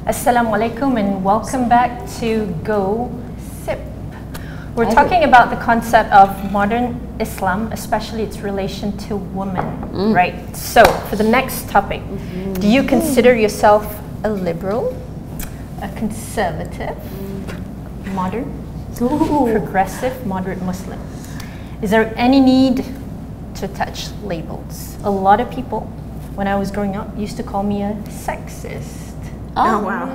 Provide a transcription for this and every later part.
Assalamu alaikum and welcome back to Go Sip. We're talking about the concept of modern Islam, especially its relation to women, right? So, for the next topic, do you consider yourself a liberal, a conservative, modern, progressive, moderate Muslim? Is there any need to touch labels? A lot of people, when I was growing up, used to call me a sexist. Oh wow.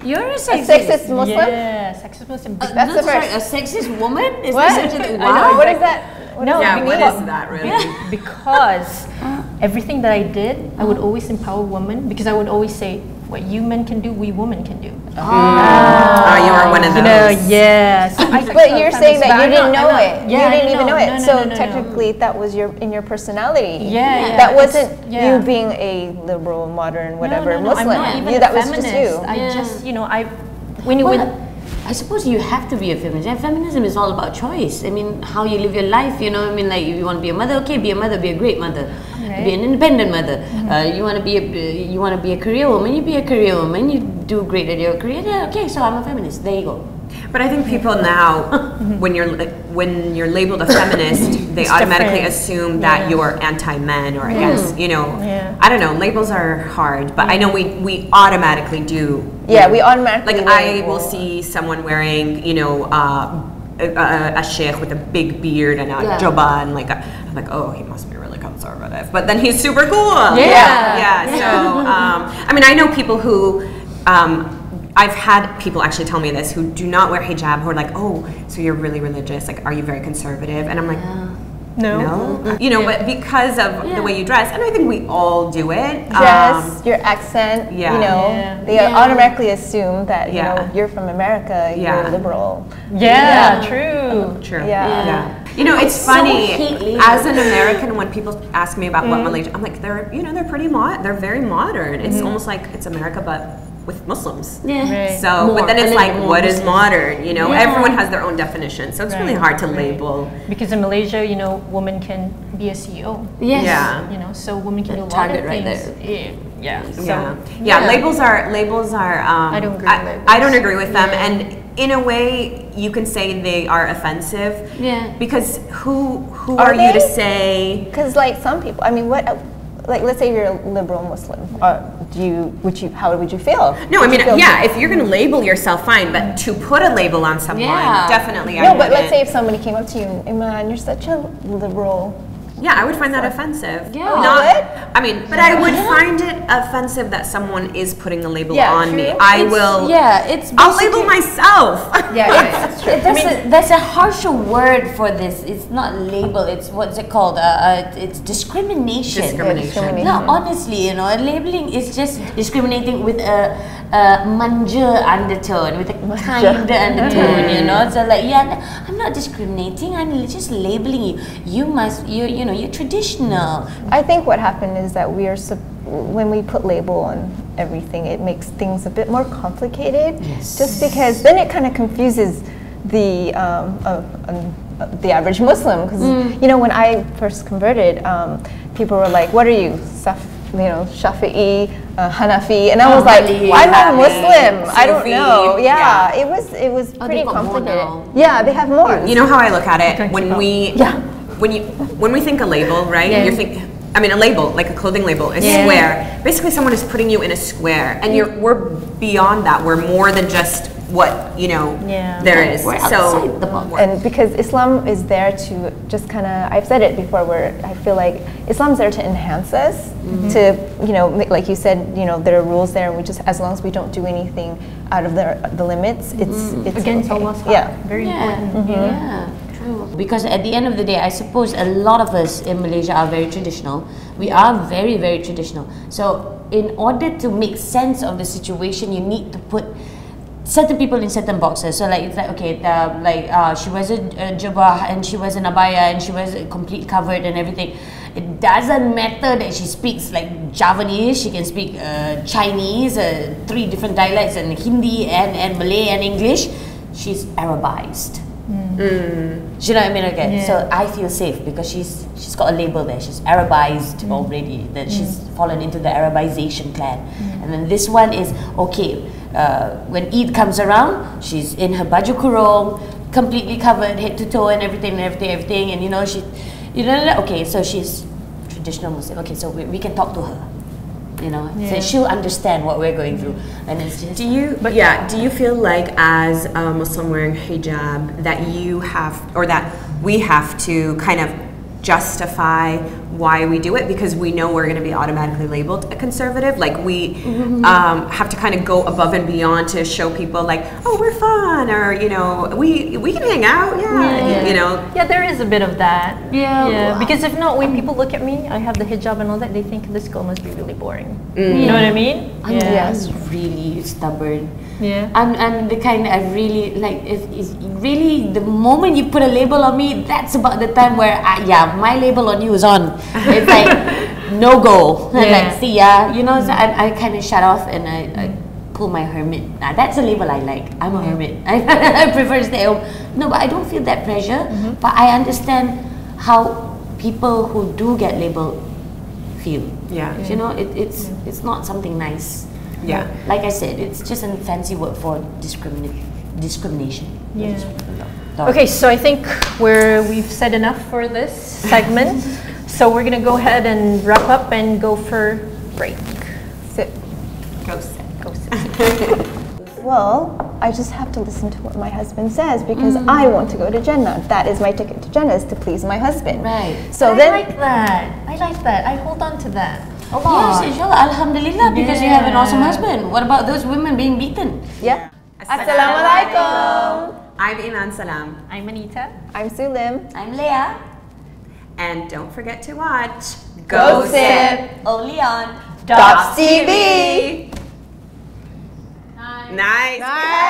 You're a sexist. A sexist Muslim? Yeah, sexist Muslim. That's the first. A sexist woman? Is What? this such a thing? I know, what is that? What No, does that because- mean? What is that really? Because everything that I did, I would always empower women because I would always say, what you men can do, we women can do. Oh, you are one of You those. know, yes. But you're saying that you didn't know it. Yeah, You didn't even know it. no, So no. technically, that was in your personality. Yeah, That it's- wasn't yeah. you being a liberal, modern, whatever No, Muslim. I'm not even You, a that was feminist. just you. I Yeah. just, you know, when you Well, I suppose you have to be a feminist. And feminism is all about choice. I mean, how you live your life, you know. I mean, like, if you want to be a mother, okay, be a mother, be a great mother. Right. Be an independent mother. You want to be a career woman, you be a career woman. You do great at your career. Yeah, okay, so I'm a feminist. There you go. But I think people now, when you're labeled a feminist, they It's automatically different. assume that Yeah. you're anti-men or against, you know. Yeah. I don't know. Labels are hard, but I know we automatically do. Yeah, we automatically Like I label. will see someone wearing, you know, a sheikh with a big beard and a Yeah. jubba and like I'm like, oh, he must be really conservative. But then he's super cool. Yeah. Yeah. So I mean, I know people who. I've had people actually tell me this who do not wear hijab who are like, oh, so you're really religious, like are you very conservative? And I'm like, no. You know, but because of the way you dress, and I think we all do it. Dress, your accent, yeah. you know, Yeah. they automatically assume that, you Yeah. know, you're from America, Yeah. you're liberal. Yeah, true. True. Yeah. You know, it's so funny hate labels. as an American when people ask me about what Malaysia, I'm like, they're pretty they're very modern. It's almost like it's America but with Muslims. Yeah. Right. So, More, but then a it's little like, bit more what is Muslim. modern? You know, Yeah. everyone has their own definition, so it's really Right. hard to label. Because in Malaysia, you know, women can be a CEO. Yes. Yeah. You know, so women can The do a lot target of right things. Yeah. So, Yeah. Labels are. I don't agree with labels. I don't agree with them, and in a way, you can say they are offensive. Yeah. Because who Are are you to they? say? Because like some people, I mean, like let's say you're a liberal Muslim, how would you feel? No, I Would you mean, feel- yeah. If you're gonna label yourself, fine. But to put a label on someone, Yeah. definitely. I No, but let's wouldn't. say if somebody came up to you, Iman, you're such a liberal. Yeah, I would find that offensive. Yeah. Oh, you Not, would? I mean, but I would find it offensive that someone is putting a label Yeah, on me. true. I will. Yeah, it's I'll label basically- myself. Yeah, it's true. There's a harsher word for this. It's not label. It's what's it called? It's discrimination. Discrimination. No, honestly, you know, labeling is just discriminating with a manja undertone, with a kinder undertone. You know, so like, yeah, I'm not discriminating. I'm just labeling you. You know, you're traditional. I think what happened is that when we put label on everything, it makes things a bit more complicated. Yes. Just because then it kind of confuses the average Muslim. Because you know, when I first converted, people were like, "What are you, Shafi'i, Hanafi?" And I was like, Hanbali, "I'm a Hanbali, Muslim. I don't Sufi." know." Yeah, Yeah. it was Oh, pretty they got more complicated. now. Yeah, they have more. You know how I look at it Don't when keep up. we when we think a label, right? Yeah. You're think. I mean, a label, like a clothing label, a Yeah. square. Basically, someone is putting you in a square, and we're beyond that. We're more than just what Yeah. there is. We're So outside the box. And because Islam is there to just kind of, I've said it before, where I feel like Islam's there to enhance us, to, you know, like you said, you know, there are rules there, and we just, as long as we don't do anything out of the limits, it's Against okay. Allah's Yeah. heart. Very Yeah, important. yeah, true. Because at the end of the day, I suppose a lot of us in Malaysia are very traditional. We are very, very traditional. So in order to make sense of the situation, you need to put certain people in certain boxes. So like, it's like, okay, she wears a jubah and she wears an abaya and she wears it complete covered and everything. It doesn't matter that she speaks like Javanese, she can speak Chinese, 3 different dialects, and Hindi and Malay and English. She's Arabized. Do you know what I mean? Okay, Yeah. so I feel safe because she's got a label there. She's Arabized already. That she's fallen into the Arabization clan. And then this one is okay. When Eid comes around, she's in her baju kurung, completely covered head to toe and everything, and you know okay, so she's traditional Muslim. Okay, so we can talk to her. You know, so she'll understand what we're going through, and it's just. Do you feel like as a Muslim wearing hijab that you have, or that we have to kind of justify why we do it because we know we're going to be automatically labeled a conservative? Like we have to kind of go above and beyond to show people like, oh, we're fun, or you know, we can hang out, you know. Yeah, there is a bit of that. Yeah. Because if not, when people look at me, I have the hijab and all that, they think this girl must be really boring. You know what I mean? I'm really stubborn. Yeah. I'm the kind that I really like. Is really the moment you put a label on me, that's about the time where my label on you is on. It's like no go. Like see ya, you know. So I kind of shut off and I pull my hermit. That's a label I like. I'm a hermit. I prefer to stay home. No, but I don't feel that pressure. But I understand how people who do get labeled feel. Yeah. You know, it's not something nice. Yeah. Like I said, it's just a fancy word for discrimination. Yeah. Okay, so I think we've said enough for this segment. So we're gonna go ahead and wrap up and go for break. Sit. Go sit. Go sit. Well, I just have to listen to what my husband says because I want to go to Jannah. That is my ticket to Jannah, is to please my husband. Right. So I then, like that. I hold on to that a Yes, lot. inshallah, alhamdulillah, because you have an awesome husband. What about those women being beaten? yeah. Assalamualaikum. I'm Iman Salam. I'm Anita. I'm Sulim. I'm Leah. And don't forget to watch Go Sip. Only on Dops TV. Nice. Nice.